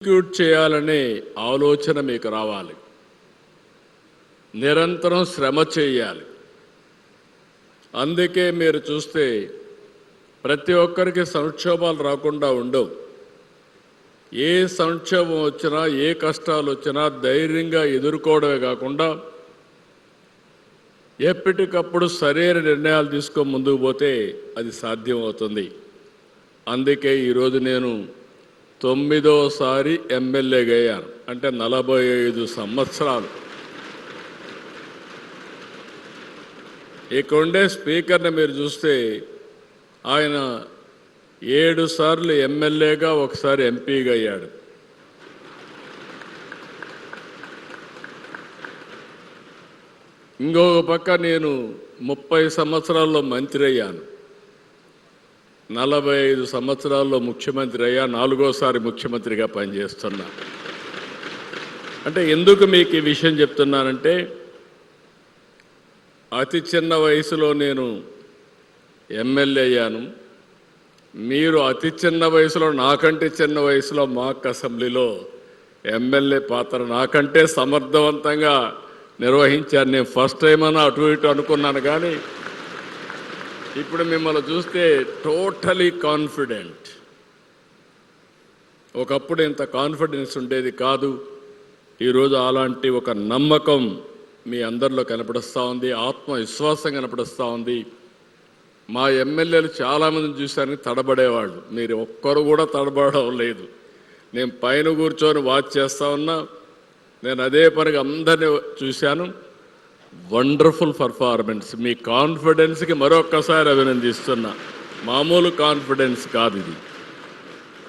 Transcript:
Execute చేయాలనే ఆలోచన మీకు రావాలి. నిరంతరం శ్రమ చేయాలి. అందుకే మీరు చూస్తే ప్రతి ఒక్కరికి సంక్షోభాలు రాకుండా ఉండవు. ఏ సంక్షోభం వచ్చినా, ఏ కష్టాలు వచ్చినా ధైర్యంగా ఎదుర్కోవడమే కాకుండా ఎప్పటికప్పుడు సరైన నిర్ణయాలు తీసుకొని ముందుకు పోతే అది సాధ్యమవుతుంది. అందుకే ఈరోజు నేను 9వసారి ఎమ్మెల్యేగా అయ్యాను. అంటే 45 సంవత్సరాలు. ఇక్కడుండే స్పీకర్ని మీరు చూస్తే ఆయన 7 సార్లు ఎమ్మెల్యేగా, ఒకసారి ఎంపీగా అయ్యాడు. ఇంకొక పక్క నేను 30 సంవత్సరాల్లో మంత్రి అయ్యాను. 45 సంవత్సరాల్లో ముఖ్యమంత్రి అయ్యా. 4వసారి ముఖ్యమంత్రిగా పనిచేస్తున్నా. అంటే ఎందుకు మీకు ఈ విషయం చెప్తున్నానంటే, అతి చిన్న వయసులో నేను ఎమ్మెల్యే అయ్యాను. మీరు అతి చిన్న వయసులో, నాకంటే చిన్న వయసులో మాక్ అసెంబ్లీలో ఎమ్మెల్యే పాత్ర నాకంటే సమర్థవంతంగా నిర్వహించాను. నేను ఫస్ట్ టైం అన్నా అటు ఇటు అనుకున్నాను, కానీ ఇప్పుడు మిమ్మల్ని చూస్తే టోటలీ కాన్ఫిడెంట్. ఒకప్పుడు ఇంత కాన్ఫిడెన్స్ ఉండేది కాదు. ఈరోజు అలాంటి ఒక నమ్మకం మీ అందరిలో కనపడుస్తూ ఉంది, ఆత్మవిశ్వాసం కనపడుస్తూ ఉంది. మా ఎమ్మెల్యేలు చాలామందిని చూశాను తడబడేవాళ్ళు. మీరు ఒక్కరు కూడా తడబడడం లేదు. నేను పైన కూర్చొని వాచ్ చేస్తూ ఉన్నా. నేను అదే పనిగా అందరినీ చూశాను. Wonderful performance. మీ కాన్ఫిడెన్స్కి మరొక్కసారి అభినందిస్తున్నా. మామూలు కాన్ఫిడెన్స్ కాదు ఇది.